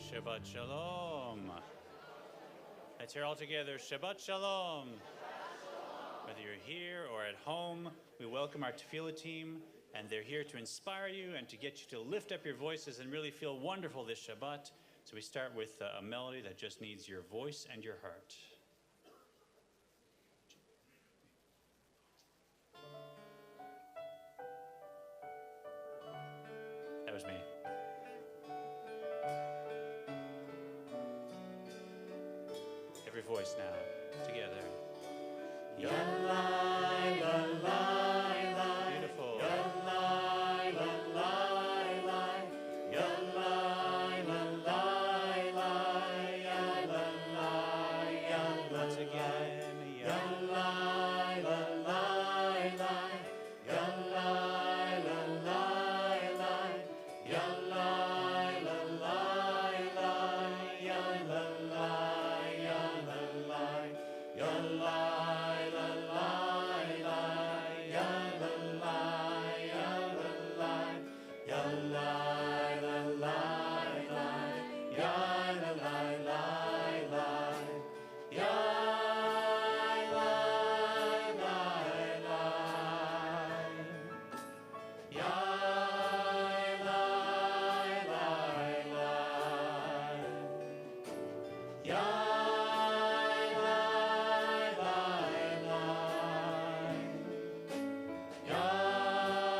Shabbat Shalom. Let's hear all together, Shabbat Shalom. Whether you're here or at home, we welcome our tefillah team, and they're here to inspire you and to get you to lift up your voices and really feel wonderful this Shabbat. So we start with a melody that just needs your voice and your heart. That was me. Every voice now, together. Yalai, lalai, lai. Beautiful. Yalai, lalai, lai. Yalai, lalai, lai. Yalai, yalai. Once again. Yalai, lalai, lai. Yalai, lalai, lai. Yalai, lalai, lai. Yalai, yalai. Yalai, lalai, lai. Yalai, yalai. Yalai, lalai, lai. Yalai, lai, lai. Yalai, lai, lai. Yalai, lai, lai. Yalai, lai, lai. Yalai, lai, lai. Yalai, lalai, lai. Yalai, lalai, lai. Yalai, lalai, lai. Yalai,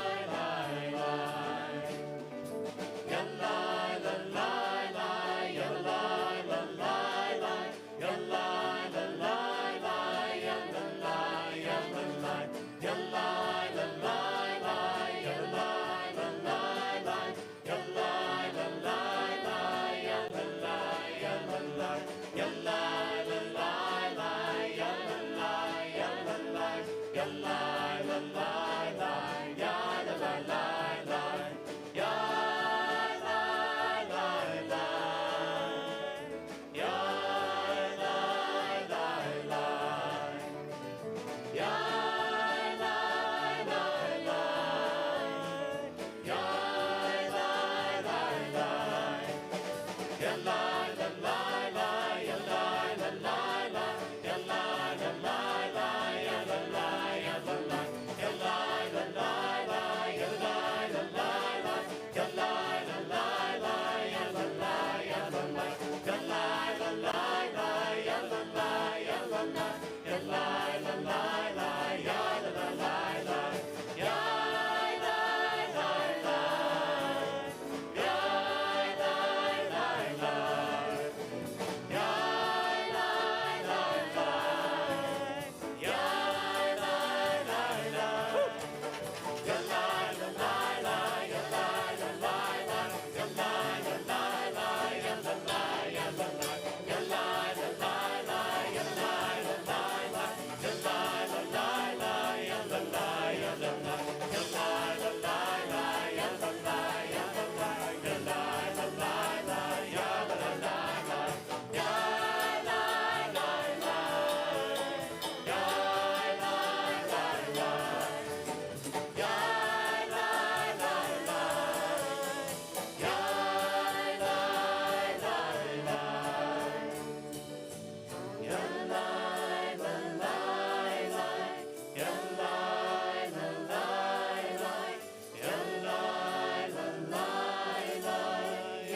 yalai. Yalai, lalai, lai. Yalai, lalai, lai. Yalai, lalai, lai. Yalai, yalai. Yalai, lalai, lai. Yalai, yalai. Yalai, lalai, lai. Yalai, lai, lai. Yalai, lai, lai. Yalai, lai, lai. Yalai, lai, lai. Yalai, lai, lai. Yalai, lalai, lai. Yalai, lalai, lai. Yalai, lalai, lai. Yalai, yalai. Yalai, lalai, lai. Yalai, lalai, lai. Yalai, lalai, lai. Yalai, yalai. Yalai, lalai, lai. Yalai, yalai. Yalai, lalai, lai. Yalai, lai. Yalai, lai, lai, lai. Yalai, lai, lai, lai. Yalai, lai, lai, lai. Yalai, lai, lai, lai. Yalai, lalai, lai. Yalai, lalai, lai. Yalai, lalai, lai. Yalai, yalai. Yalai, lalai, lai. Yalai, lalai, lai. Yalai, lalai, lai. Yalai, yalai. Yalai, lalai, lai. Yalai, yalai. Yalai, lalai, lai. Yalai, lalai. Yalai, lai, lai. Yalai, lai, lai, lai. Yalai, lai, lai, lai. Yalai, lai, lai, lai. Yalai, lalai, lai. Yalai, lalai, lai. Yalai, lalai, lai. Yalai, yalai.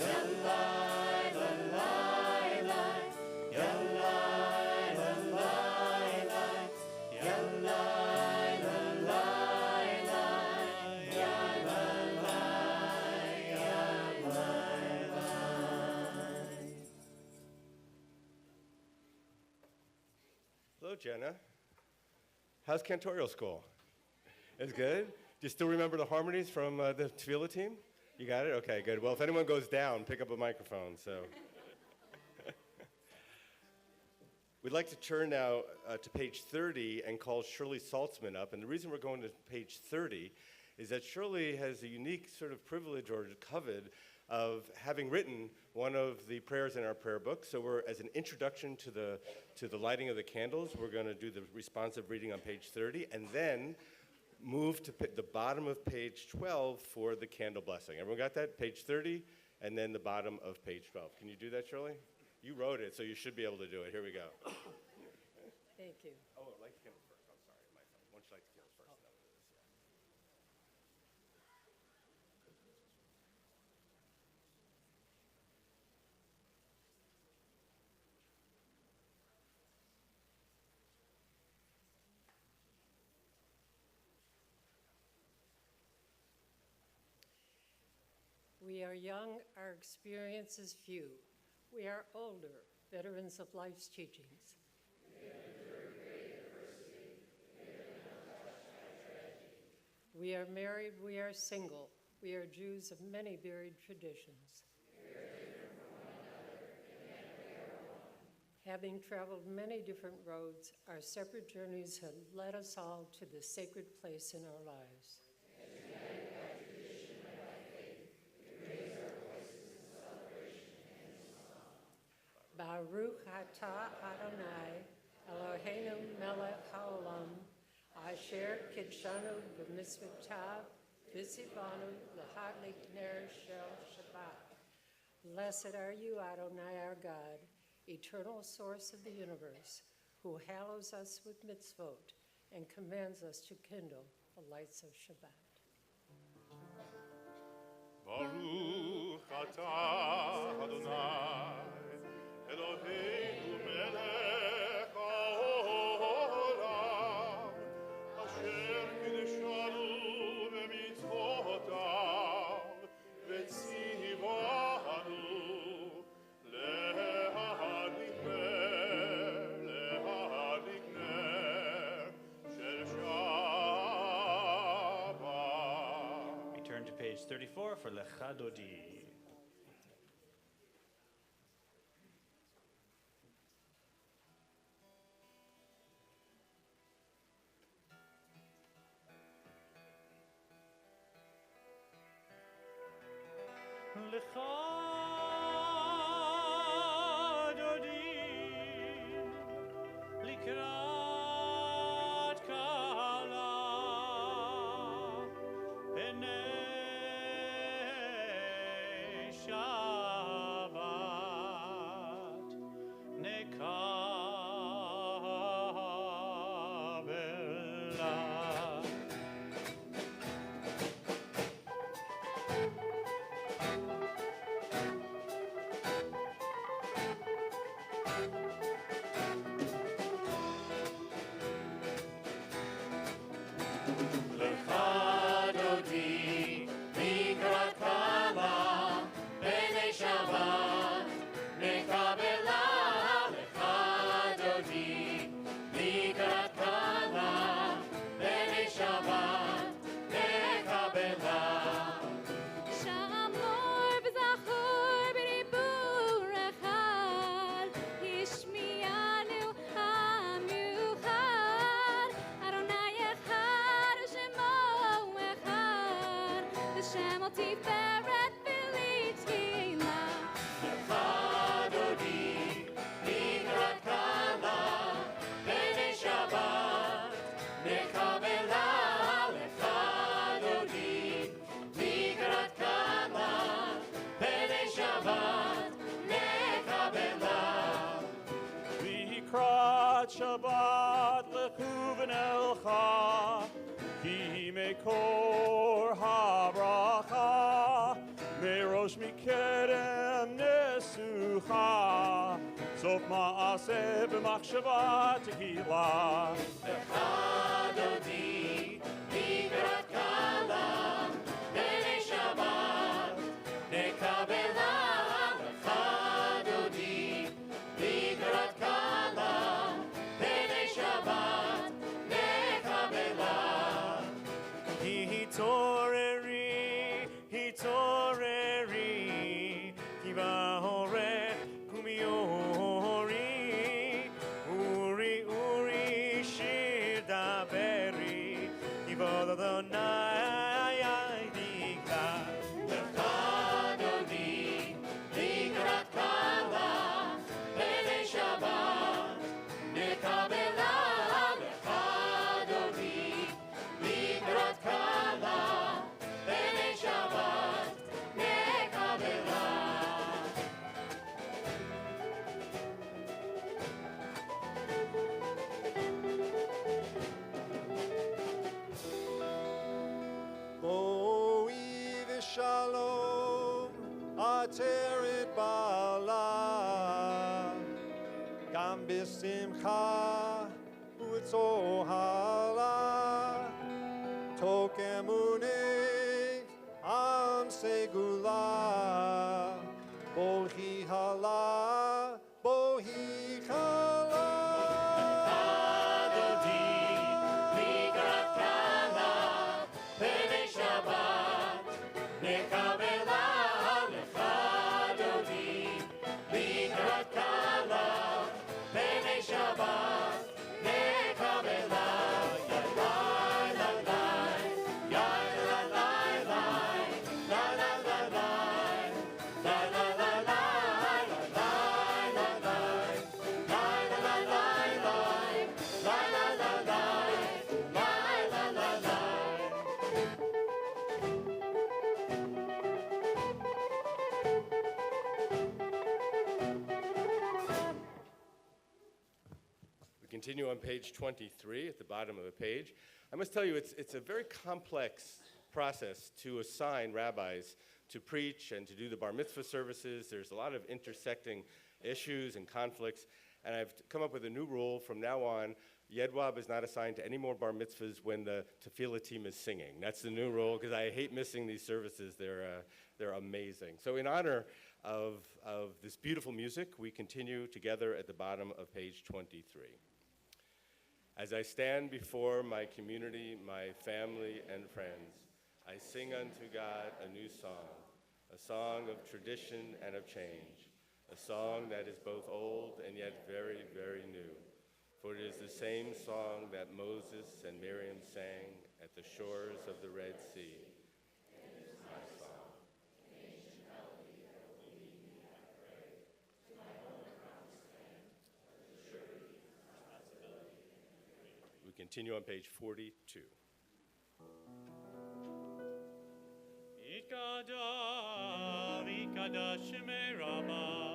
Yalai, lalai, lai. Yalai, lalai, lai. Yalai, lalai, lai. Yalai, yalai. Hello, Jenna. How's cantorial school? It's good? Do you still remember the harmonies from the tefillah team? You got it? Okay, good. Well, if anyone goes down, pick up a microphone. So, we'd like to turn now to page 30 and call Shirley Saltzman up. And the reason we're going to page 30 is that Shirley has a unique sort of privilege or covet of having written one of the prayers in our prayer book. So we're, as an introduction to the lighting of the candles, we're going to do the responsive reading on page 30, and then move to the bottom of page 12 for the candle blessing. Everyone got that? Page 30, and then the bottom of page 12. Can you do that, Shirley? You wrote it, so you should be able to do it. Here we go. Thank you. Oh, I'd like the candles first. I'm sorry. My fault. Why don't you like the candles first? And then we'll do this, yeah. We are young, our experience is few. We are older, veterans of life's teachings. We are married, we are single. We are Jews of many varied traditions. Having traveled many different roads, our separate journeys have led us all to the sacred place in our lives. Baruch atah Adonai, Eloheinu melech haolam, asher kidshanu b'mitzvotav, v'tzivanu l'hadlik ner shel Shabbat. Blessed are you, Adonai, our God, eternal source of the universe, who hallows us with mitzvot and commands us to kindle the lights of Shabbat. Baruch atah Adonai, Eloheinu melech haolam, asher kidshanu b'mitzvotav, v'tzivanu להדליק נר של שבת. We turn to page 34 for Lecha Dodi. Shabbat lechuven elcha, ki mekor habracha, merosh mikerem nesucha, sof ma'aseh b'machshava tehila. Lecha dodi, migrat kala, b'nei Shabbat, nekabela. Lecha dodi, migrat kala, b'nei Shabbat, nekabela. Hitoreri, hitoreri, kivahore kumiori, uri uri shir daberi, kivod Adonai dika. Lecha dodi, migrat kala, b'nei Shabbat, nekabela. Lecha dodi, migrat בשמחה וצוהלה, תוקמוני עם סגולה, בוהי הלה, בוהי חלה. Adodi, Mikrat Kala, Bene Shabbat, Nekabela Lecha Adodi, Mikrat Kala, Bene Shabbat, Nekabela, Yalai, Lalai, Yalai, Lalai, Lalai, Lalai, Lalai, Lalai, We continue on page 23 at the bottom of the page. I must tell you, it's a very complex process to assign rabbis to preach and to do the bar mitzvah services. There's a lot of intersecting issues and conflicts, and I've come up with a new rule from now on. Yedwab is not assigned to any more bar mitzvahs when the tefillah team is singing. That's the new rule, because I hate missing these services. They're amazing. So in honor of this beautiful music, we continue together at the bottom of page 23. As I stand before my community, my family, and friends, I sing unto God a new song, a song of tradition and of change, a song that is both old and yet very, very new. For it is the same song that Moses and Miriam sang at the shores of the Red Sea. It is my song. We continue on page 42. Ikada, Ikada Shemei Rabbah,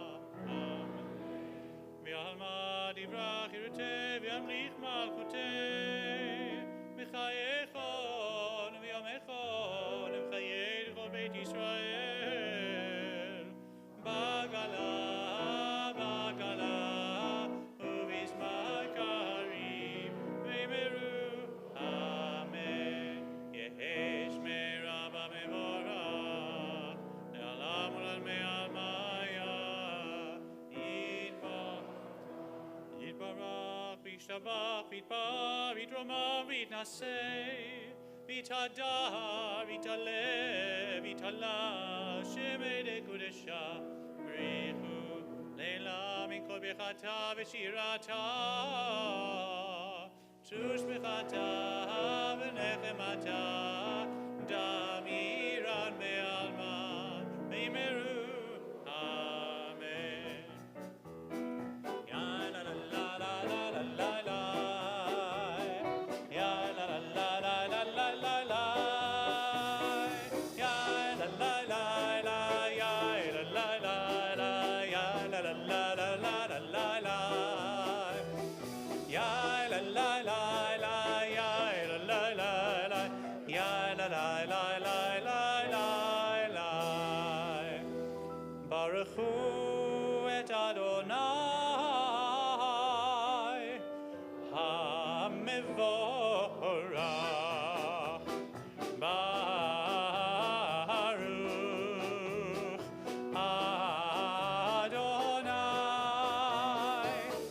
V'alma divrach yiruteh, v'yamlich malchuteh, v'chayechon, v'yamechon, v'chayei l'chol Beit Yisrael, Bagala, Bagala, u'v'zman karim, v'yimeru, Amen. Yehi Shmei Rabbah mevorach, le'alam u'lalmei almaya, Yitbarach, v'yishtabach, v'yitbar, v'yitromah, v'yitnaseh, v'yitadar, v'yitaleh, v'yitalah, Shemei Dekudesha, B'richu, Leila, min kol bechata v'shirata, Tush bechata v'nechemata, Damiran be'alma, v'yimeru, Amen. Ya la la la la la la la la. Ya la la la la la la la la. Ya la la la la. Ya la la la la. Ya la la la la la la la la. Ya la la la la. Ya la la la la. Ya la la la la la la la. Baruch Hu et Adonai HaMevorach Baruch Adonai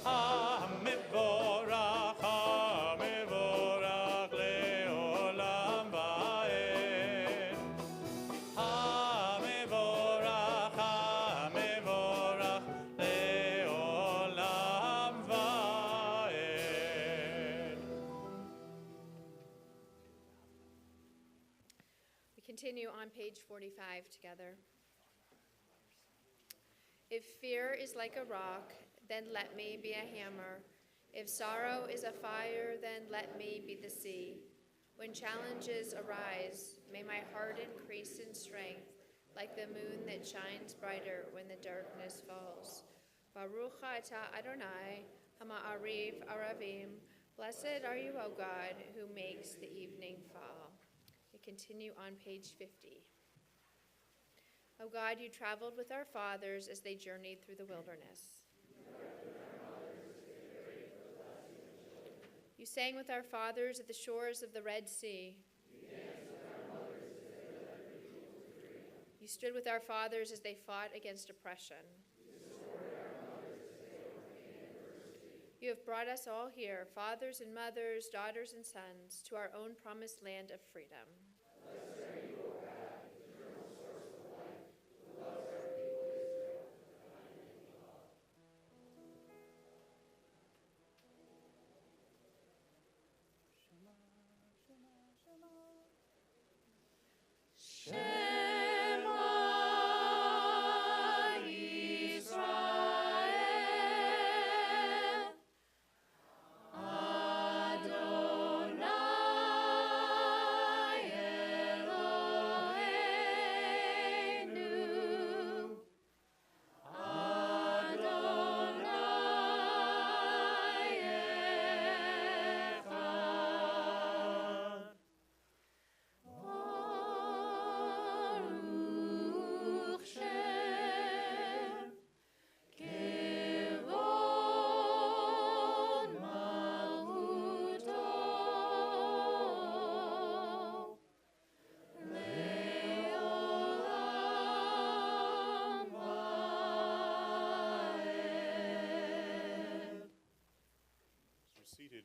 HaMevorach HaMevorach Le'olam Va'ed HaMevorach HaMevorach Le'olam Va'ed. We continue on page 45 together. If fear is like a rock, then let me be a hammer. If sorrow is a fire, then let me be the sea. When challenges arise, may my heart increase in strength, like the moon that shines brighter when the darkness falls. Baruch atah Adonai, Hama'ariv Aravim. Blessed are you, O God, who makes the evening fall. We continue on page 50. O God, you traveled with our fathers as they journeyed through the wilderness. You sang with our fathers at the shores of the Red Sea. You stood with our fathers as they fought against oppression. You have brought us all here, fathers and mothers, daughters and sons, to our own promised land of freedom.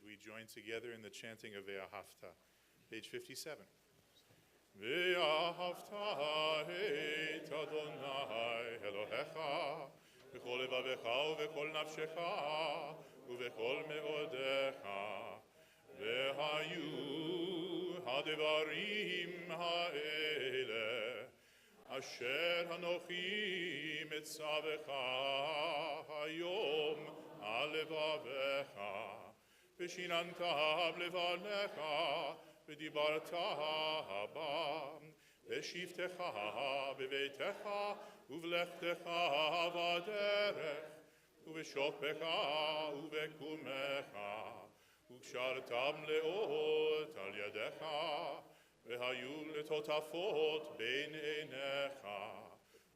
We join together in the chanting of Ve'ahavta, page 57. Ve'ahavta et Adonai Elohecha v'chol levavecha u'v'chol nafshecha u'v'chol me'odecha ve'hayu hadevarim ha'ele asher hanochi metzavecha hayom alevavecha ושיננתם לבניך, ודיברת בם, בשבתך בביתך, ובלכתך בדרך, ובשוכבך ובקומך, וקשרתם לאות על ידך, והיו לטוטפות בין עיניך,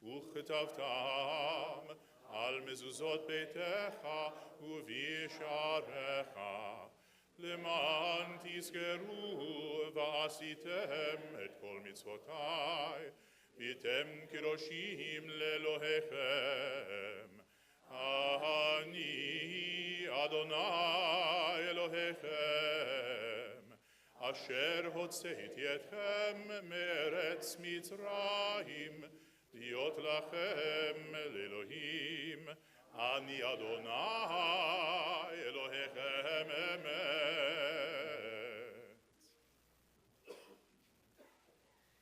וכתבתם על מזוזות ביתך ובישעריך, למען תזכרו ועשיתם את כל מצוותיי, והייתם קדושים לאלוהיכם. אני אדוני אלוהיכם, אשר הוצאתי אתכם מארץ מצרים, להיות לכם לאלוהים, אני אדוני אלוהיכם אמת.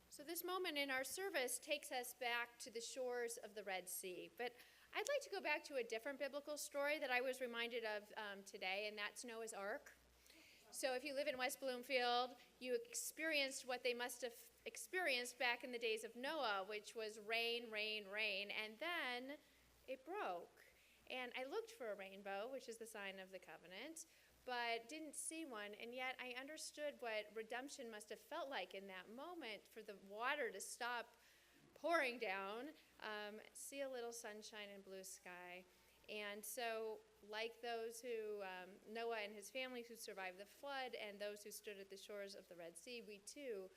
So this moment in our service takes us back to the shores of the Red Sea. But I'd like to go back to a different biblical story that I was reminded of today, and that's Noah's Ark. So if you live in West Bloomfield, you experienced what they must have experienced back in the days of Noah, which was rain, rain, rain, and then it broke. And I looked for a rainbow, which is the sign of the covenant, but didn't see one, and yet I understood what redemption must have felt like in that moment, for the water to stop pouring down, see a little sunshine and blue sky. And so, like those who, Noah and his family who survived the flood, and those who stood at the shores of the Red Sea, we too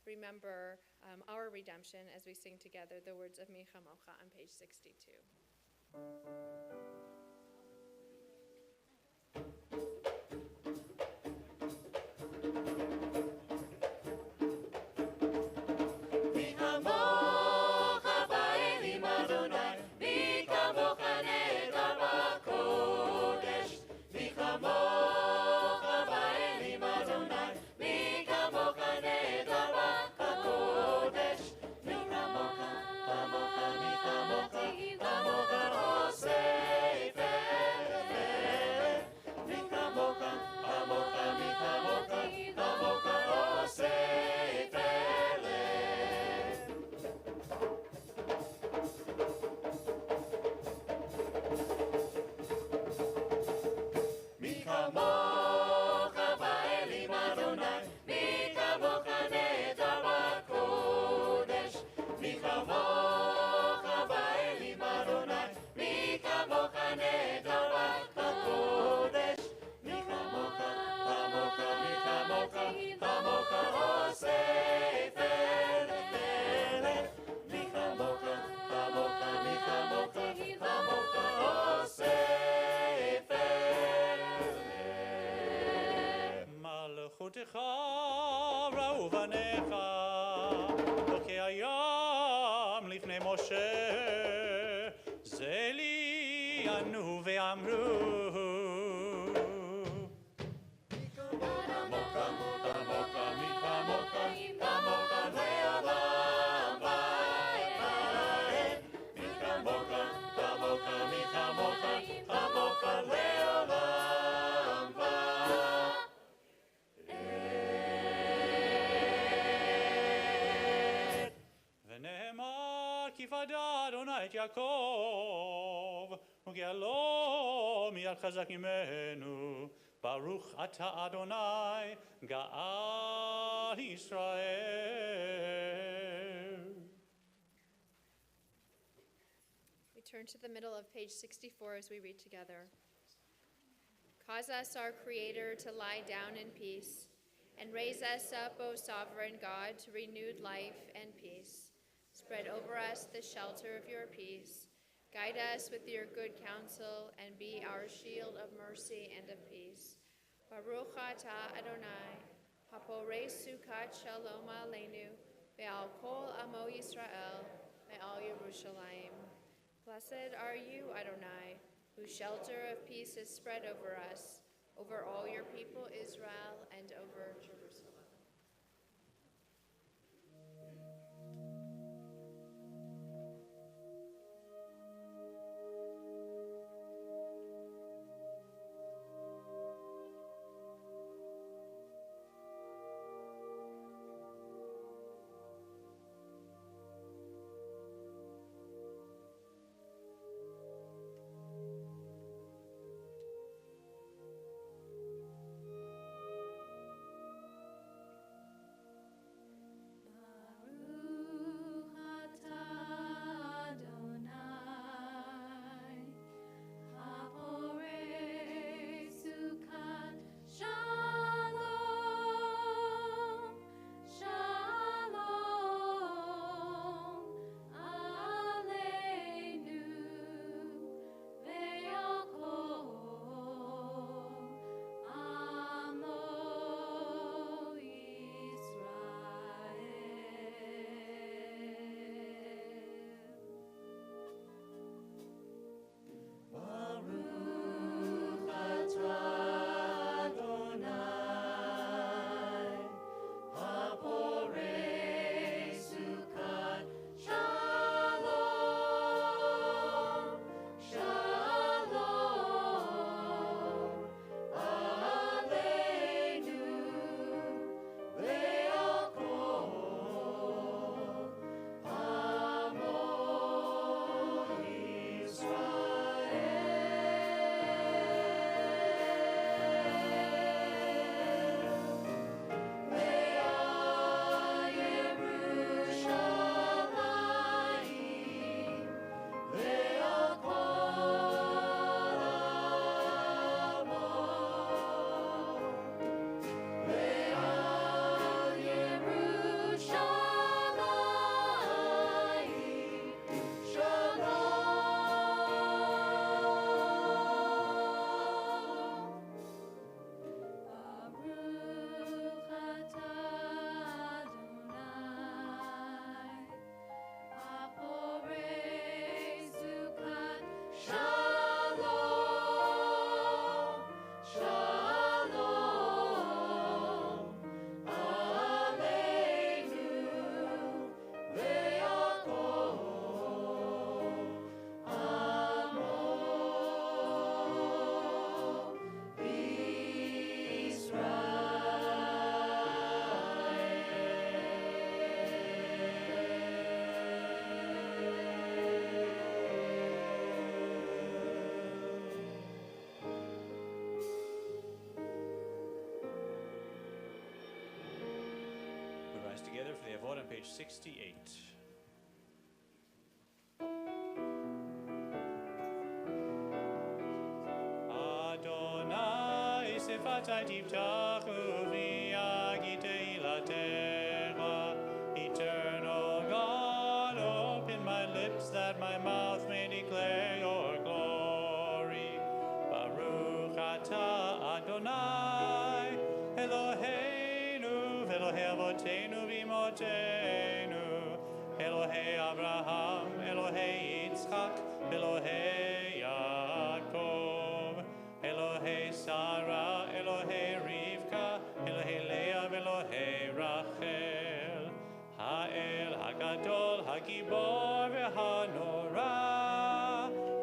remember our redemption as we sing together the words of Micha Mocha on page 62. עבדך ראו בניך, לא כהים לפני משה, זה לי ענו ואמרו. ונאמר כי פדה אדוני את יעקב וגאלו מיד חזק ממנו, ברוך אתה אדוני גאל ישראל. We turn to the middle of page 64 as we read together. Cause us, our Creator, to lie down in peace, and raise us up, O sovereign God, to renewed life and peace. Spread over us the shelter of your peace. Guide us with your good counsel, and be our shield of mercy and of peace. Baruch atah Adonai, haporei sukat shalom aleinu, ve'al kol amo Yisrael, ve'al Yerushalayim. Blessed are you, Adonai, whose shelter of peace is spread over us, over all your people Israel, and over Jerusalem. Together for the Avot on page 68. Adonai sefatai tiftachu v'yagitei latecha. Eternal God, open my lips that my mouth may declare your glory. Baruch atah Adonai Elohei Avotenu, Elohei Abraham, Elohei Yitzchak, Elohei Yaakov, Elohei Sarah, Elohei Rivka, Elohei Leah, Elohei Rachel, Ha'el HaGadol, HaGibor VeHaNorah,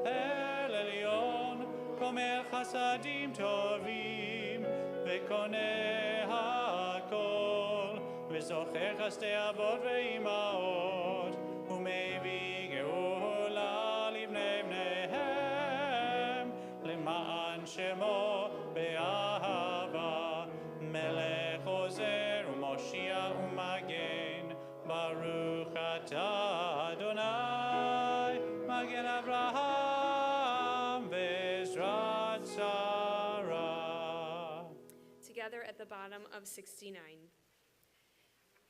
El Elyon, Gomer Chasadim Tovim, Vekoneh HaKol, Vezocher Chasdei Avot Ve'imaot, Umevi Geula Livnei Bneihem, Lema'an Shemo Be'ahava, Melech Ozer U'Moshia U'Magen, Baruch Atah Adonai, Magen Avraham Ve'ezrat Sarah. Together at the bottom of 69.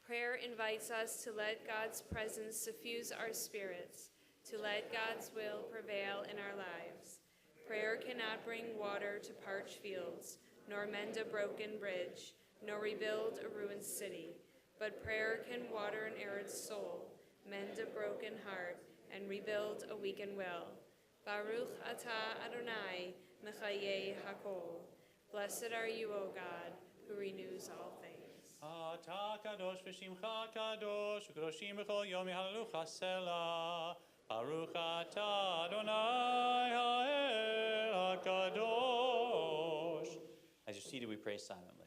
Prayer invites us to let God's presence suffuse our spirits, to let God's will prevail in our lives. Prayer cannot bring water to parched fields, nor mend a broken bridge, nor rebuild a ruined city. But prayer can water an arid soul, mend a broken heart, and rebuild a weakened will. Baruch atah Adonai, Mechayeh Hakol. Blessed are you, O God, who renews all things. אתה קדוש ושמך קדוש, וקדושים בכל יום יהללוך סלה. ברוך אתה אדוני האל הקדוש. As you're seated, we pray silently.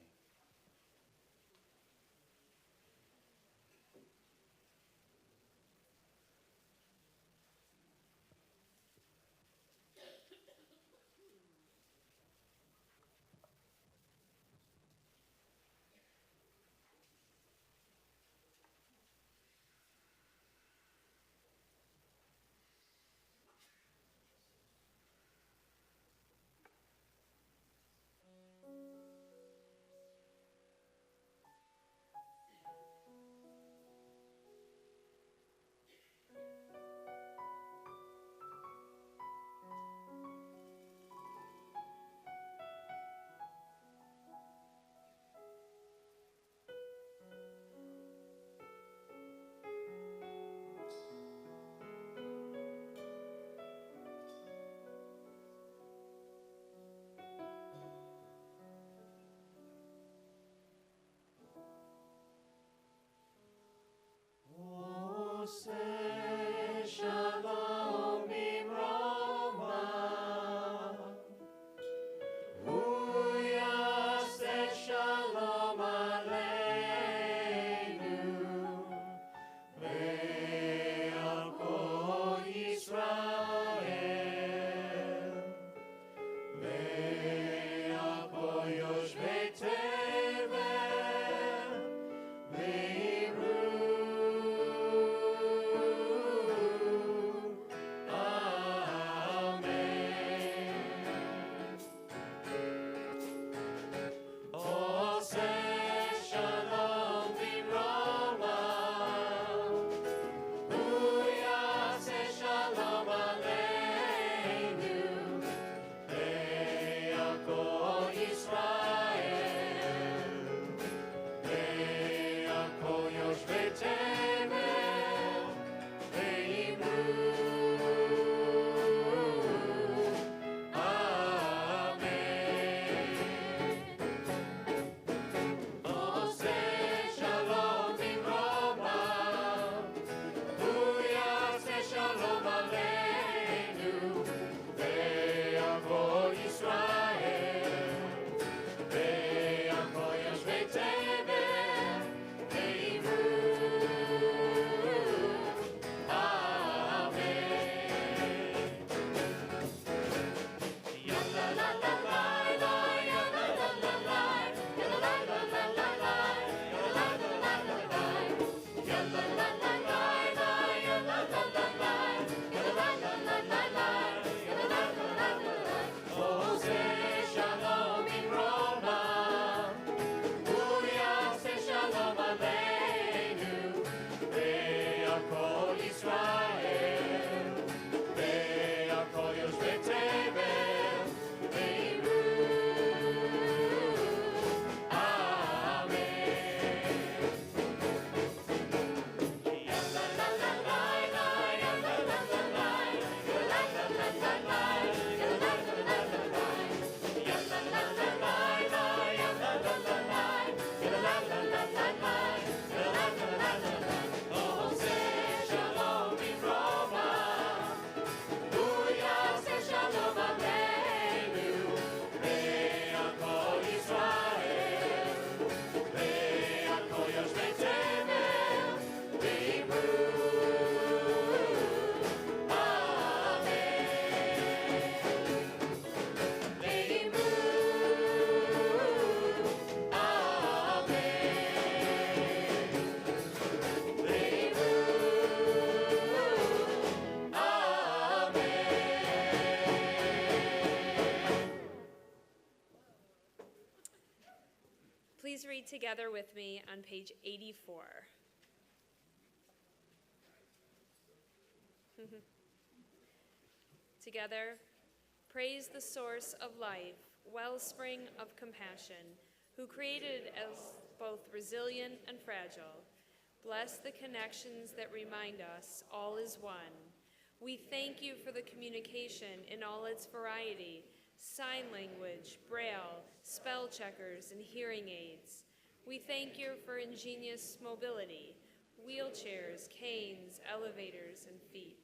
Please read together with me on page 84. Together, praise the source of life, wellspring of compassion, who created us both resilient and fragile. Bless the connections that remind us all is one. We thank you for the communication in all its variety, sign language, braille, spell checkers, and hearing aids. We thank you for ingenious mobility, wheelchairs, canes, elevators, and feet.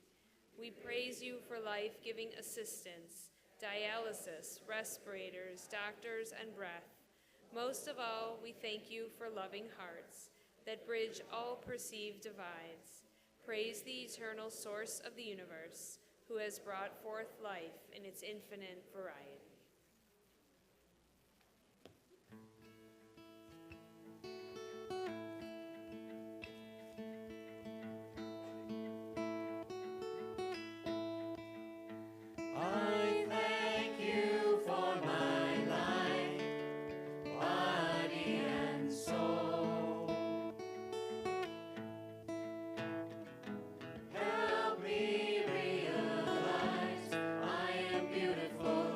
We praise you for life-giving assistance, dialysis, respirators, doctors, and breath. Most of all, we thank you for loving hearts that bridge all perceived divides. Praise the eternal source of the universe, who has brought forth life in its infinite variety. I thank you for my life, body and soul. Help me realize I am beautiful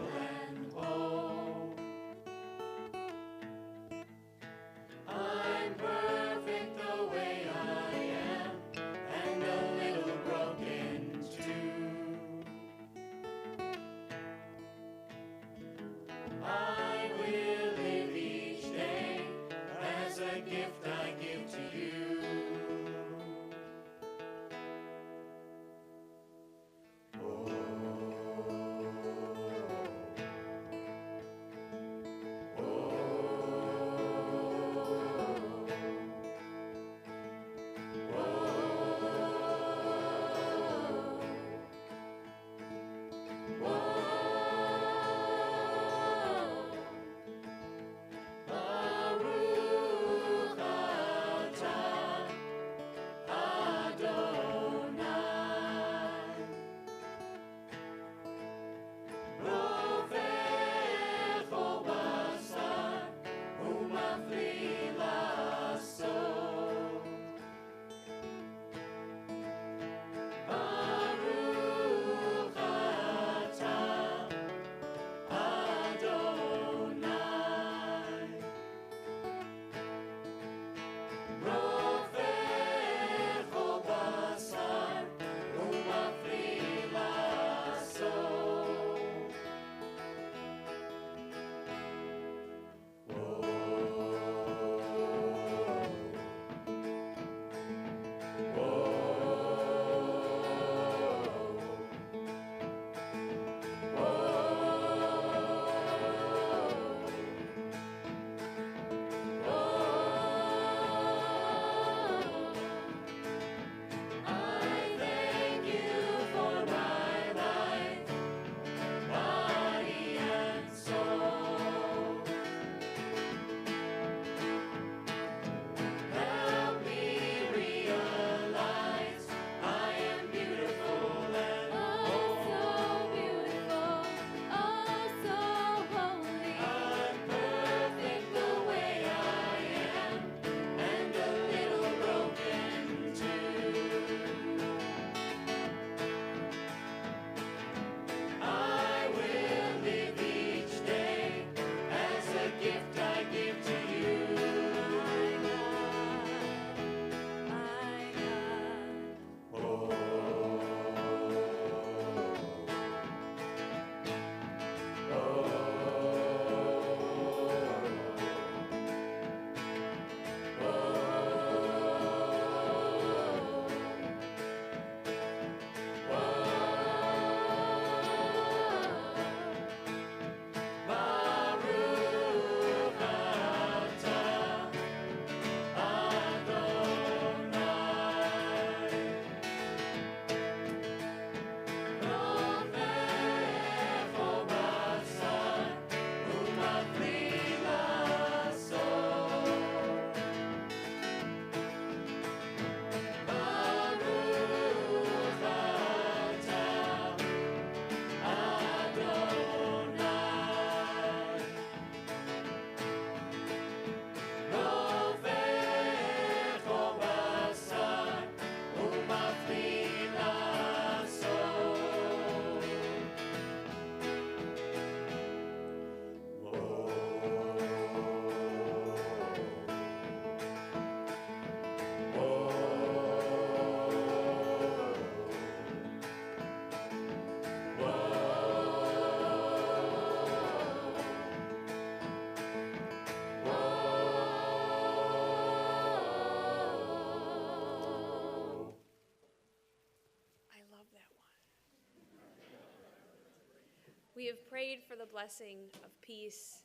We have prayed for the blessing of peace.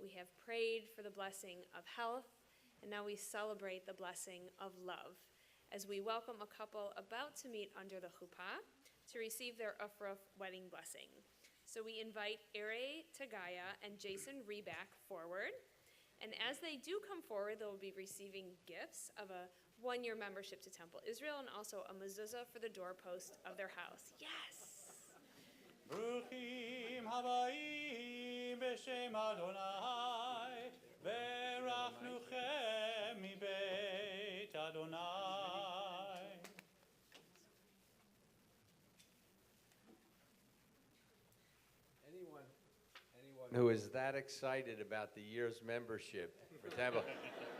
We have prayed for the blessing of health. And now we celebrate the blessing of love as we welcome a couple about to meet under the chuppah to receive their Ufruf wedding blessing. So we invite Ere Tagaya and Jason Reback forward. And as they do come forward, they will be receiving gifts of a one-year membership to Temple Israel and also a mezuzah for the doorpost of their house. Yes! Bruchim habayim b'shem Adonai, v'rachnuchem mibeit Adonai. Anyone who is that excited about the year's membership for Temple,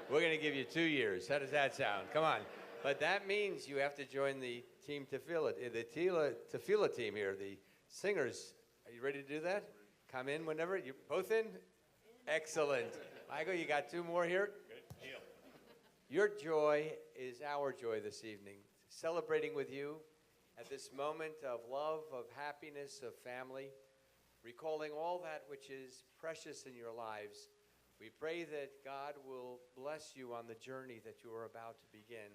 we're going to give you 2 years. How does that sound? Come on. But that means you have to join the team Tefillah, the Tefillah team here, the singers. Are you ready to do that? Come in whenever. You both in? Excellent. Michael, you got 2 more here? Good deal. Your joy is our joy this evening. Celebrating with you at this moment of love, of happiness, of family, recalling all that which is precious in your lives. We pray that God will bless you on the journey that you are about to begin.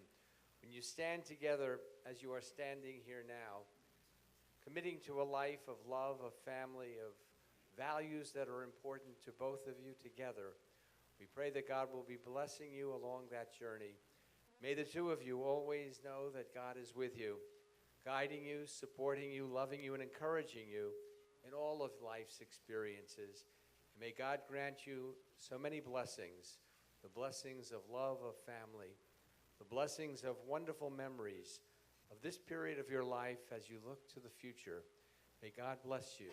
When you stand together as you are standing here now, committing to a life of love, of family, of values that are important to both of you together, we pray that God will be blessing you along that journey. May the 2 of you always know that God is with you, guiding you, supporting you, loving you, and encouraging you in all of life's experiences. And may God grant you so many blessings, the blessings of love, of family, the blessings of wonderful memories of this period of your life as you look to the future. May God bless you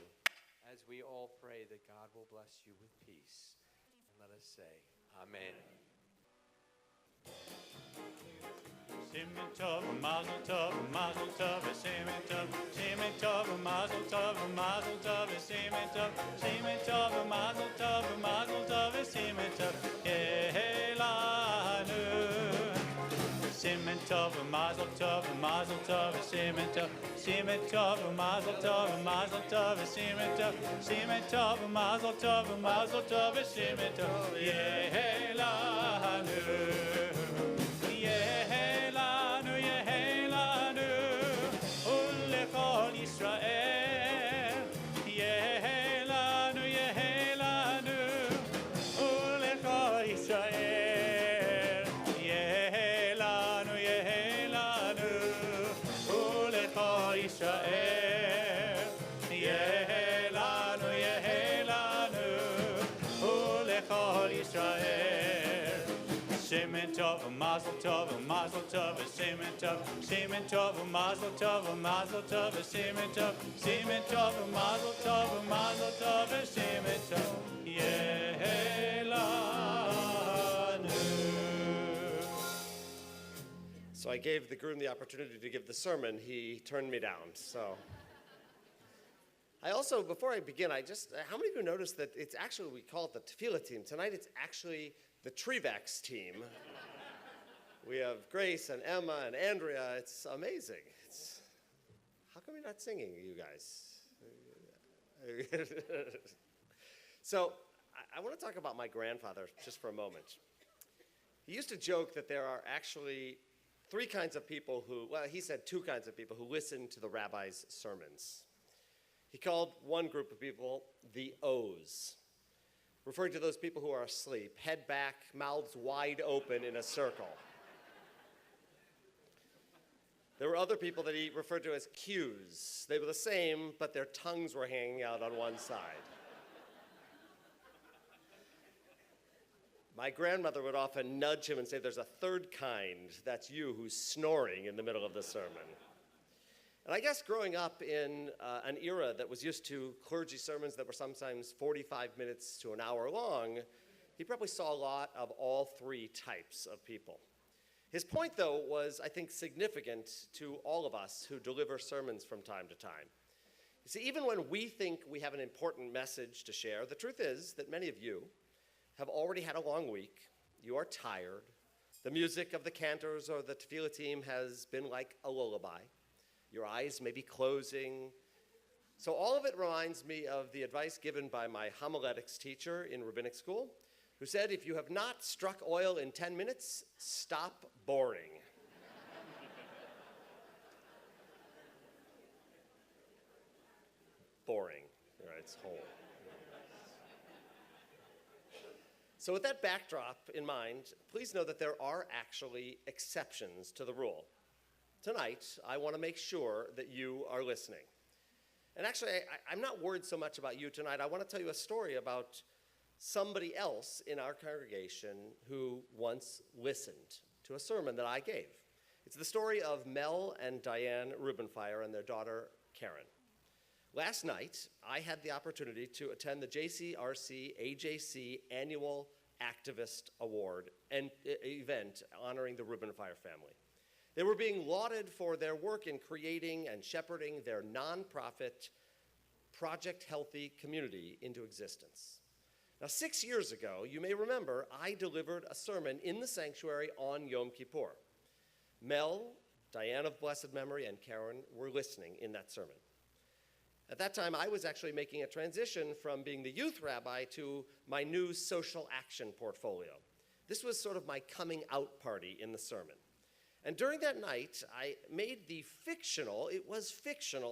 as we all pray that God will bless you with peace. And let us say, Amen. Simen tov, mazel tov, mazel tov, simen tov, mazel tov, mazel tov, simen tov, mazel tov, mazel tov, simen tov, Yehelanu. Simen tov, mazel tov, mazel tov, simen tov, mazel tov, mazel tov, simen tov, mazel tov, simen tov, Yehelanu. Mazel tov, mazel tov, semen tov, mazel tov, mazel tov, semen tov, mazel tov, semen tov, Yehelanu. So I gave the groom the opportunity to give the sermon. He turned me down, so. I also, before I begin, how many of you noticed that it's actually, we call it the Tefillah team. Tonight it's actually the Trevax team. We have Grace and Emma and Andrea. It's amazing. How come you're not singing, you guys? So I want to talk about my grandfather just for a moment. He used to joke that there are actually 3 kinds of people he said 2 kinds of people who listen to the rabbi's sermons. He called one group of people the O's, referring to those people who are asleep, head back, mouths wide open in a circle. There were other people that he referred to as Q's. They were the same, but their tongues were hanging out on one side. My grandmother would often nudge him and say, there's a 3rd kind, that's you, who's snoring in the middle of the sermon. And I guess growing up in an era that was used to clergy sermons that were sometimes 45 minutes to an hour long, he probably saw a lot of all 3 types of people. His point, though, was, I think, significant to all of us who deliver sermons from time to time. You see, even when we think we have an important message to share, the truth is that many of you have already had a long week. You are tired. The music of the cantors or the tefillah team has been like a lullaby. Your eyes may be closing. So all of it reminds me of the advice given by my homiletics teacher in rabbinic school, who said, if you have not struck oil in 10 minutes, stop boring. Boring, right, it's whole. So with that backdrop in mind, please know that there are actually exceptions to the rule. Tonight, I want to make sure that you are listening. And actually, I'm not worried so much about you tonight. I want to tell you a story about somebody else in our congregation who once listened to a sermon that I gave. It's the story of Mel and Diane Rubenfire and their daughter, Karen. Last night, I had the opportunity to attend the JCRC AJC Annual Activist Award and event honoring the Rubenfire family. They were being lauded for their work in creating and shepherding their nonprofit Project Healthy community into existence. Now, 6 years ago, you may remember, I delivered a sermon in the sanctuary on Yom Kippur. Mel, Diane of blessed memory, and Karen were listening in that sermon. At that time, I was actually making a transition from being the youth rabbi to my new social action portfolio. This was sort of my coming out party in the sermon. And during that night, I made the fictional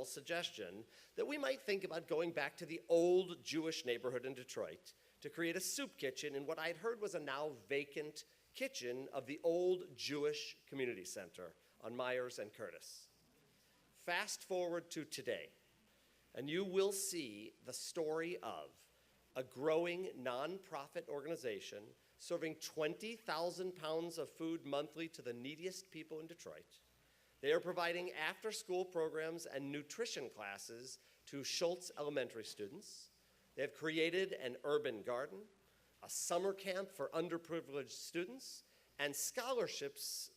suggestion that we might think about going back to the old Jewish neighborhood in Detroit to create a soup kitchen in what I'd heard was a now vacant kitchen of the old Jewish Community Center on Myers and Curtis. Fast forward to today, and you will see the story of a growing nonprofit organization serving 20,000 pounds of food monthly to the neediest people in Detroit. They are providing after-school programs and nutrition classes to Schultz Elementary students. They have created an urban garden, a summer camp for underprivileged students, and scholarships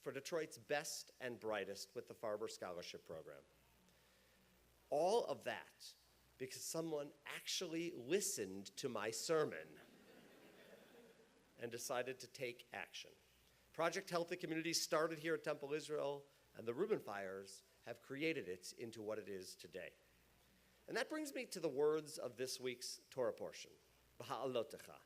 for Detroit's best and brightest with the Farber Scholarship Program. All of that because someone actually listened to my sermon and decided to take action. Project Healthy Community started here at Temple Israel, and the Rubenfires have created it into what it is today. And that brings me to the words of this week's Torah portion, B'ha'alotecha.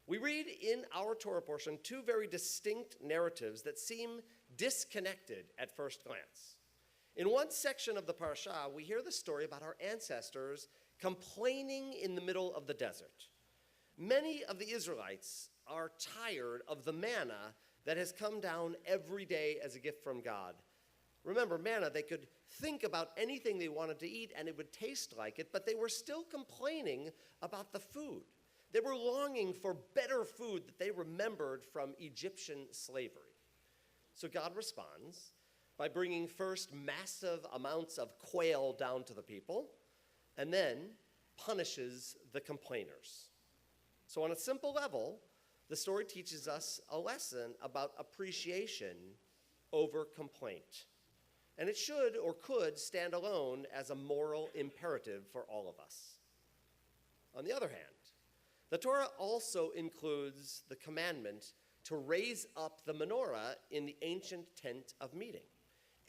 We read in our Torah portion two very distinct narratives that seem disconnected at first glance. In one section of the parasha, we hear the story about our ancestors complaining in the middle of the desert. Many of the Israelites are tired of the manna that has come down every day as a gift from God. Remember, manna, they could think about anything they wanted to eat and it would taste like it, but they were still complaining about the food. They were longing for better food that they remembered from Egyptian slavery. So God responds by bringing first massive amounts of quail down to the people, and then punishes the complainers. So on a simple level, the story teaches us a lesson about appreciation over complaint. And it should or could stand alone as a moral imperative for all of us. On the other hand, the Torah also includes the commandment to raise up the menorah in the ancient tent of meeting.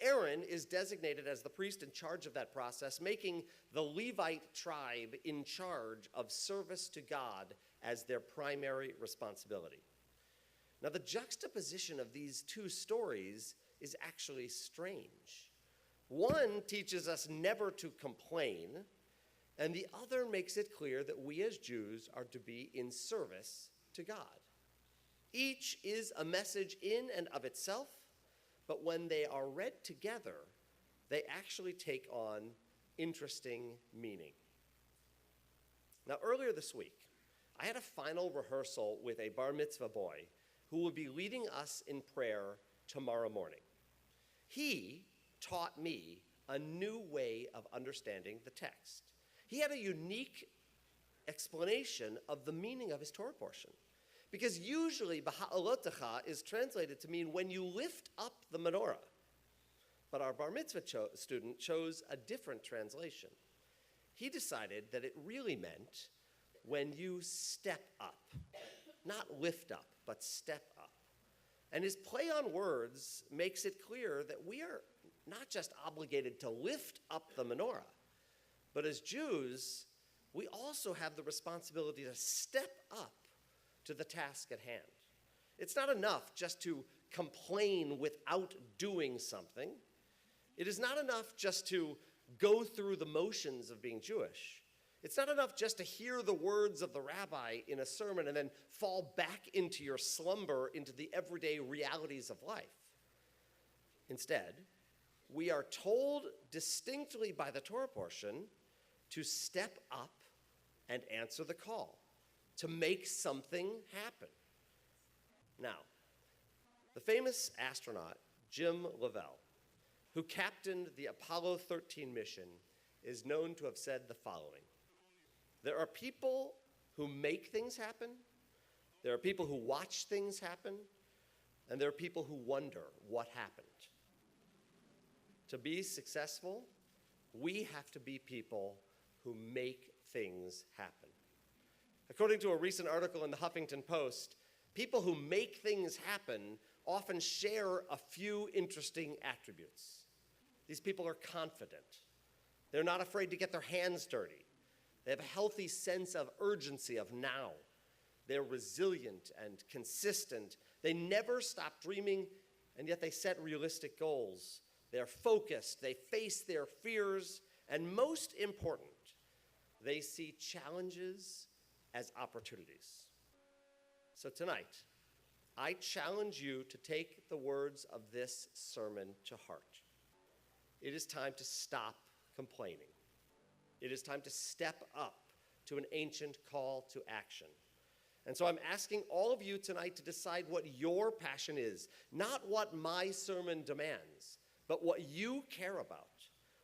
Aaron is designated as the priest in charge of that process, making the Levite tribe in charge of service to God as their primary responsibility. Now, the juxtaposition of these two stories is actually strange. One teaches us never to complain, and the other makes it clear that we as Jews are to be in service to God. Each is a message in and of itself, but when they are read together, they actually take on interesting meaning. Now, earlier this week, I had a final rehearsal with a bar mitzvah boy who will be leading us in prayer tomorrow morning. He taught me a new way of understanding the text. He had a unique explanation of the meaning of his Torah portion. Because usually, B'ha'alotecha is translated to mean when you lift up the menorah. But our bar mitzvah student chose a different translation. He decided that it really meant when you step up. Not lift up, but step up. And his play on words makes it clear that we are not just obligated to lift up the menorah, But as Jews, we also have the responsibility to step up to the task at hand. It's not enough just to complain without doing something. It is not enough just to go through the motions of being Jewish. It's not enough just to hear the words of the rabbi in a sermon and then fall back into your slumber, into the everyday realities of life. Instead, we are told distinctly by the Torah portion to step up and answer the call, to make something happen. Now, the famous astronaut Jim Lovell, who captained the Apollo 13 mission, is known to have said the following: there are people who make things happen, there are people who watch things happen, and there are people who wonder what happened. To be successful, we have to be people who make things happen. According to a recent article in the Huffington Post, people who make things happen often share a few interesting attributes. These people are confident. They're not afraid to get their hands dirty. They have a healthy sense of urgency, of now. They're resilient and consistent. They never stop dreaming, and yet they set realistic goals. They're focused. They face their fears. And most important, they see challenges as opportunities. So tonight, I challenge you to take the words of this sermon to heart. It is time to stop complaining. It is time to step up to an ancient call to action. And so I'm asking all of you tonight to decide what your passion is, not what my sermon demands, but what you care about,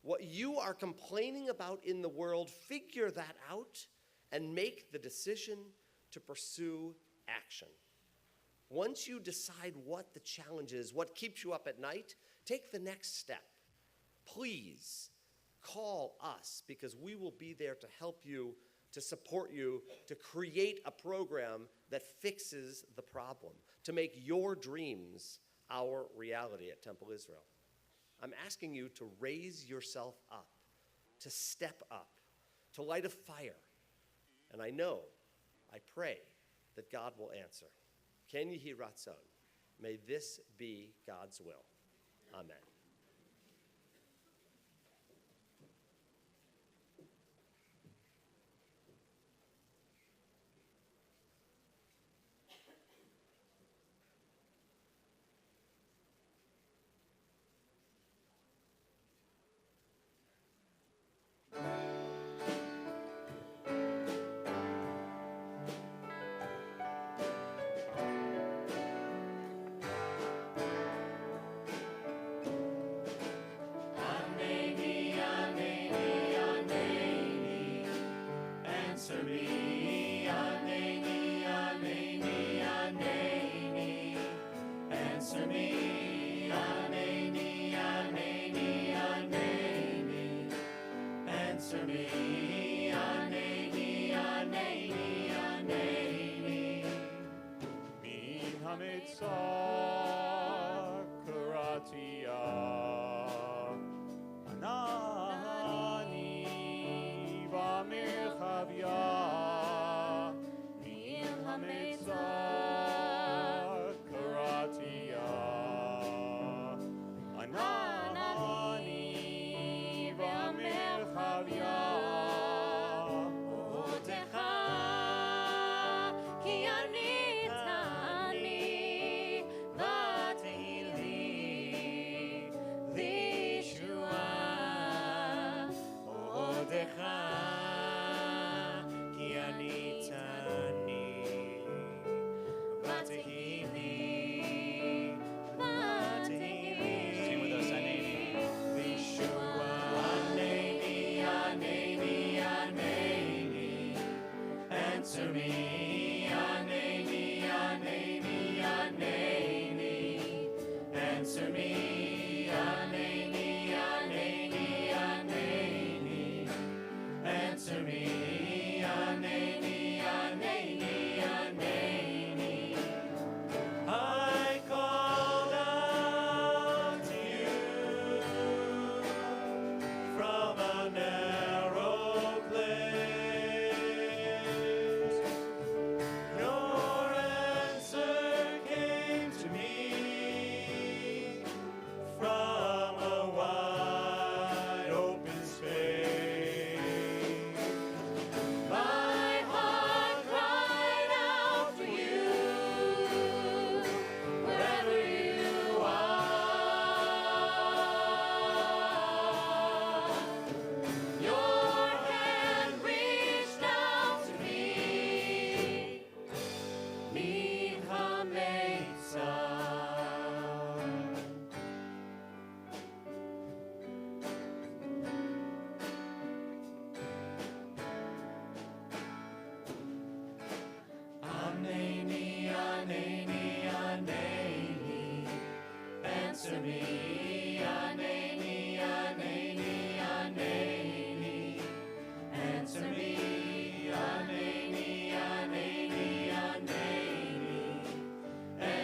what you are complaining about in the world. Figure that out and make the decision to pursue action. Once you decide what the challenge is, what keeps you up at night, take the next step. Please call us, because we will be there to help you, to support you, to create a program that fixes the problem, to make your dreams our reality at Temple Israel. I'm asking you to raise yourself up, to step up, to light a fire. And I pray that God will answer. Ken Yehi Ratzon. May this be God's will. Amen.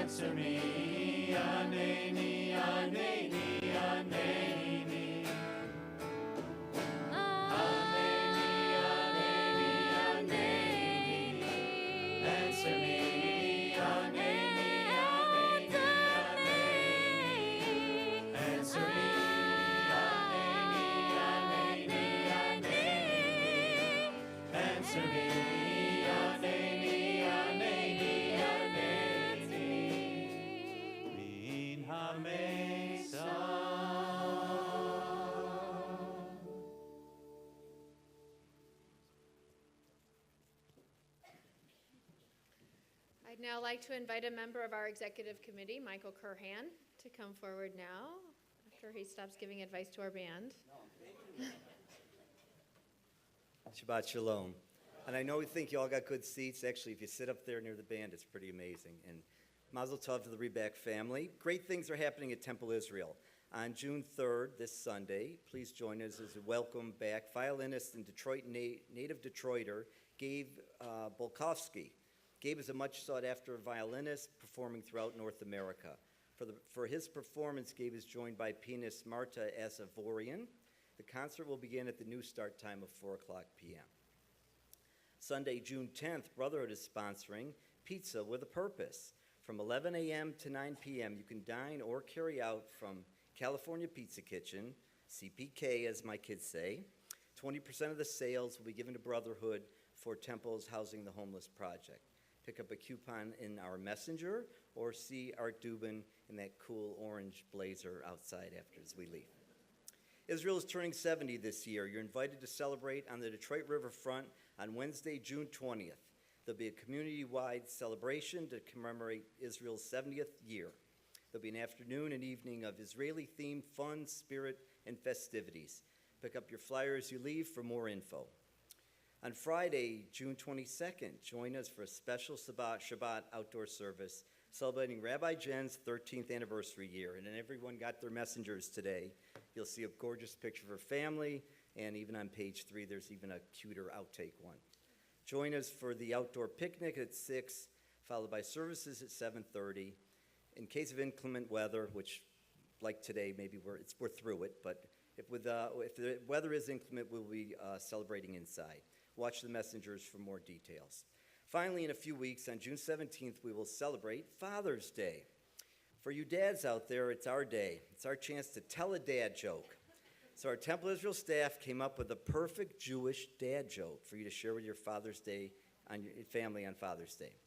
Answer me, Aneni, Aneni, Aneni. Answer me, Aneni, Aneni, Aneni. Answer me, Aneni, Aneni, Aneni. Answer me, Aneni, Aneni, Aneni. Min ha-mesa. I'd now like to invite a member of our executive committee, Michael Curhan, to come forward now after he stops giving advice to our band. Shabbat Shalom. And I know we think you all got good seats. Actually, if you sit up there near the band, it's pretty amazing. And Mazel Tov to the Reback family. Great things are happening at Temple Israel. On June 3rd, this Sunday, please join us as a welcome back violinist and Detroit native Detroiter, Gabe Bolkowski. Gabe is a much sought-after violinist performing throughout North America. For his performance, Gabe is joined by pianist Marta Asavorian. The concert will begin at the new start time of 4 o'clock p.m. Sunday, June 10th, Brotherhood is sponsoring Pizza with a Purpose. From 11 a.m. to 9 p.m., you can dine or carry out from California Pizza Kitchen, CPK as my kids say. 20% of the sales will be given to Brotherhood for Temple's Housing the Homeless project. Pick up a coupon in our messenger or see Art Dubin in that cool orange blazer outside after as we leave. Israel is turning 70 this year. You're invited to celebrate on the Detroit Riverfront on Wednesday, June 20th. There'll be a community-wide celebration to commemorate Israel's 70th year. There'll be an afternoon and evening of Israeli-themed fun, spirit, and festivities. Pick up your flyer as you leave for more info. On Friday, June 22nd, join us for a special Shabbat outdoor service celebrating Rabbi Jen's 13th anniversary year. And everyone got their messengers today. You'll see a gorgeous picture of her family, and even on page 3, there's even a cuter outtake one. Join us for the outdoor picnic at 6, followed by services at 7:30. In case of inclement weather, which, like today, maybe we're through it, but if the weather is inclement, we'll be celebrating inside. Watch the messengers for more details. Finally, in a few weeks, on June 17th, we will celebrate Father's Day. For you dads out there, it's our day. It's our chance to tell a dad joke. So our Temple Israel staff came up with a perfect Jewish dad joke for you to share with your Father's Day, on your family on Father's Day.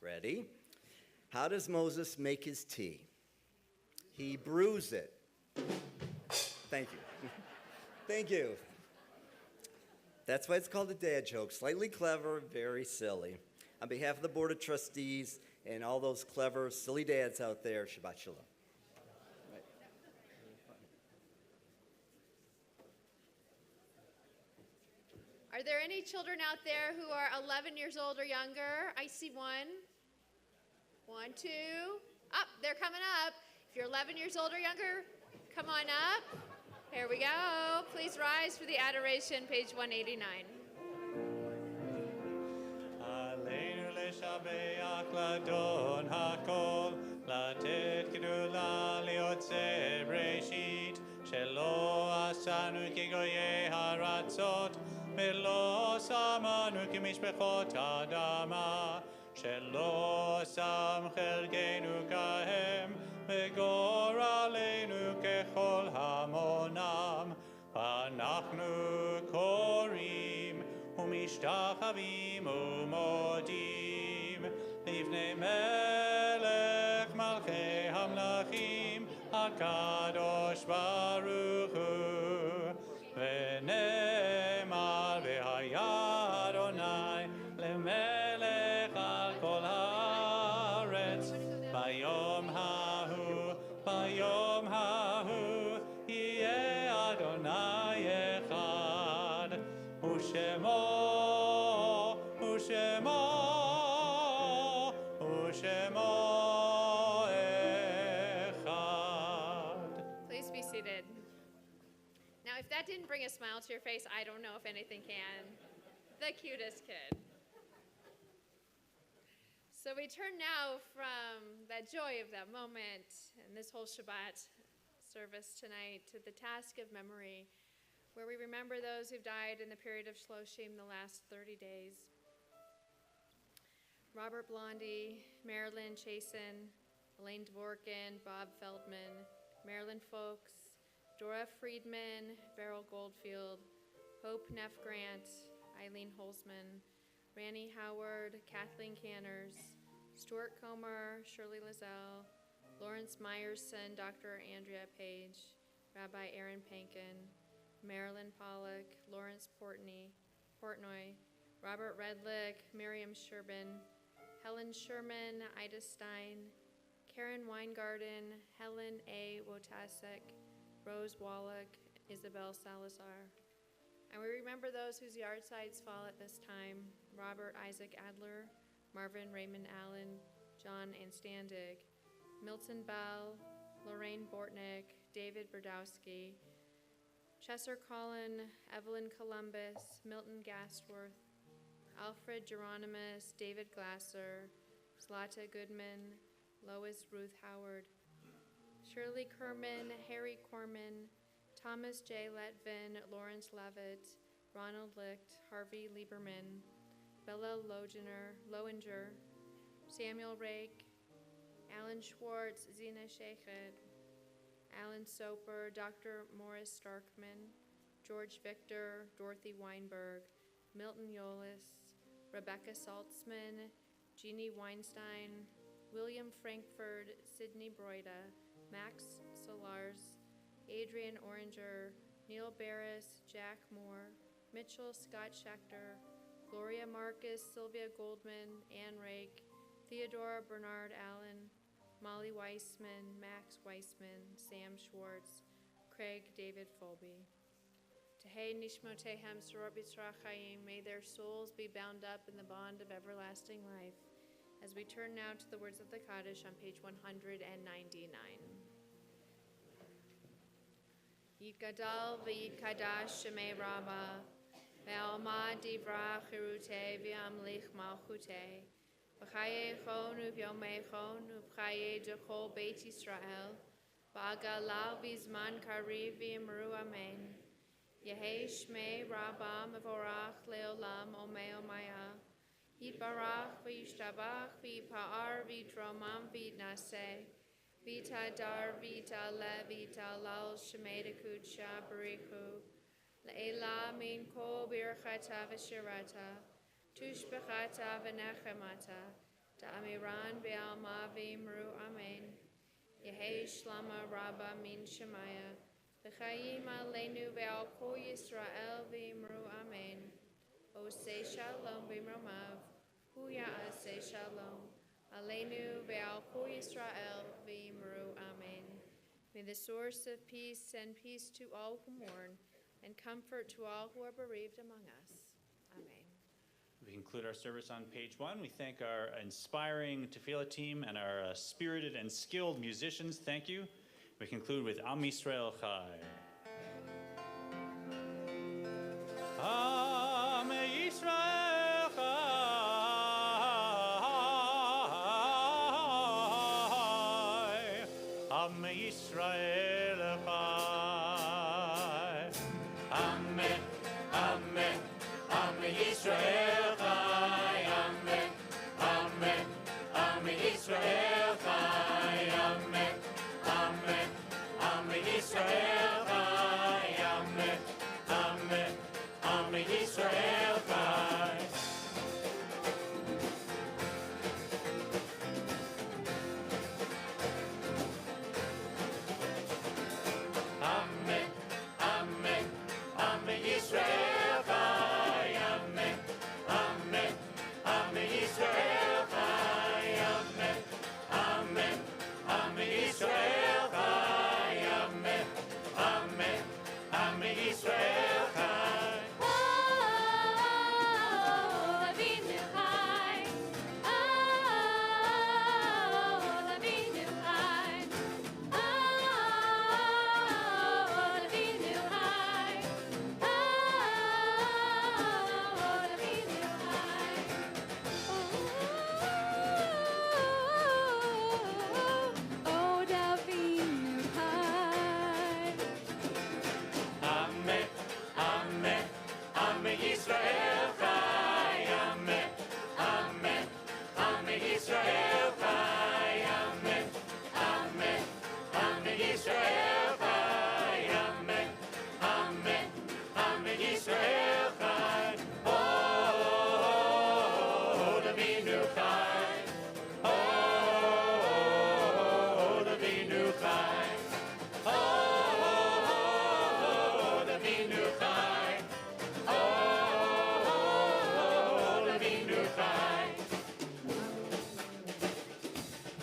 Ready? How does Moses make his tea? He brews it. Thank you. Thank you. That's why it's called a dad joke. Slightly clever, very silly. On behalf of the Board of Trustees and all those clever, silly dads out there, Shabbat Shalom. Right. Are there any children out there who are 11 years old or younger? I see one. 1, 2. Up, they're coming up. If you're 11 years old or younger, come on up. Here we go. Please rise for the adoration, page 189. Aleinu leshabeach ladon hakol, latet gedula liotze breshit, shelo asanu kigoye haratzot, velo samanu kimishpechot adama, shelo sam chelgenu kahem, וגור עלינו ככל המונם, ואנחנו קוראים ומשתחווים ומודים לפני מלך מלכי המלכים הקדוש ברוך הוא, ונאמר והיה אדוני למלך על כל הארץ ביום ביום ההוא יהיה אדוני אחד, ושמו אחד. Please be seated. Now, if that didn't bring a smile to your face, I don't know if anything can. The cutest kid. So we turn now from the that joy of that moment and this whole Shabbat service tonight to the task of memory, where we remember those who've died in the period of Shloshim, the last 30 days. Robert Blondie, Marilyn Chasen, Elaine Dvorkin, Bob Feldman, Marilyn Folks, Dora Friedman, Beryl Goldfield, Hope Neff Grant, Eileen Holzman, Randy Howard, Kathleen Canners, Stuart Comer, Shirley Lizelle, Lawrence Meyerson, Dr. Andrea Page, Rabbi Aaron Pankin, Marilyn Pollock, Lawrence Portnoy, Robert Redlick, Miriam Sherbin, Helen Sherman, Ida Stein, Karen Weingarten, Helen A. Wotasek, Rose Wallach, Isabel Salazar. And we remember those whose yardsides fall at this time: Robert Isaac Adler, Marvin Raymond Allen, John Anstandig, Milton Bell, Lorraine Bortnick, David Berdowski, Chesser Collin, Evelyn Columbus, Milton Gastworth, Alfred Geronimus, David Glasser, Zlata Goodman, Lois Ruth Howard, Shirley Kerman, Harry Corman, Thomas J. Letvin, Lawrence Levitt, Ronald Licht, Harvey Lieberman, Bella Lowinger, Samuel Rake, Alan Schwartz, Zina Sheikhet, Alan Soper, Dr. Morris Starkman, George Victor, Dorothy Weinberg, Milton Yolis, Rebecca Saltzman, Jeannie Weinstein, William Frankfurt, Sidney Broida, Max Solars, Adrian Oranger, Neil Barris, Jack Moore, Mitchell Scott Schechter, Gloria Marcus, Sylvia Goldman, Ann Rake, Theodora Bernard Allen, Molly Weissman, Max Weissman, Sam Schwartz, Craig David Folby. Tehei Nishmotehem Sorot B'Tzra Chaim, may their souls be bound up in the bond of everlasting life. As we turn now to the words of the Kaddish on page 199. Yitgadal v'yitkadash Shemei Rabbah, ve'alma divra chirute v'amlich malchute, v'chayechon u'vyomechon u'vchaye dechol Beit Yisrael, v'agalal v'zman kariv v'imru amen. Yehei Shmei Rabbah mevorach leolam omei omaya, yitbarach v'yishtabach v'yipa'ar v'yitromam v'yitnaseh, V'tadar v'tale v'talal shemei dekudsha barichu, le'ela min kol birchata v'shirata, tushbechata v'nechemata, da'amiran v'alma v'imru amen. Yehei shlama rabba min shemaya, v'chayim aleinu v'al kol Yisrael v'imru amen. Osei shalom v'imromav, hu ya'aseh shalom. Aleinu ve'al kol Yisrael v'imru amen. May the source of peace send peace to all who mourn and comfort to all who are bereaved among us. Amen. We conclude our service on page 1. We thank our inspiring tefillah team and our spirited and skilled musicians. Thank you. We conclude with Am Yisrael Chai. Am Yisrael Chai. Am Yisrael Chai. Amen, amen, amen Yisrael Chai. Amen, amen, amen Yisrael Chai. Amen, amen, amen Yisrael Chai. Amen, amen, amen Yisrael Chai. Amen, amen, amen Yisrael Chai. Amen,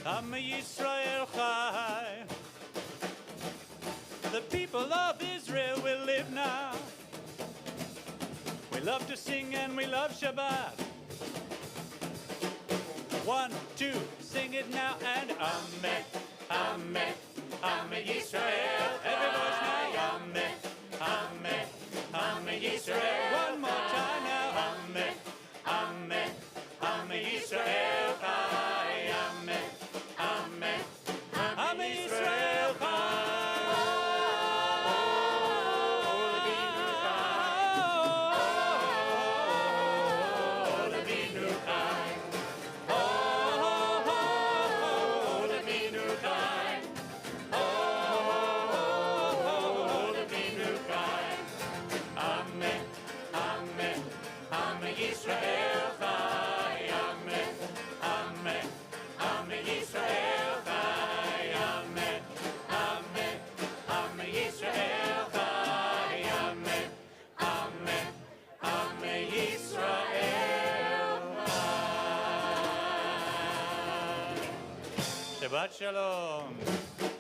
Am Yisrael Chai. The people of Israel will live now. We love to sing and we love Shabbat. 1, 2, sing it now and Amen, Amen, Amen Yisrael. Every voice now, Amen, Amen, Amen Yisrael. One more time now, Amen, Amen, Amen Yisrael. Amen, Amen, Amen Yisrael. Shabbat Shalom.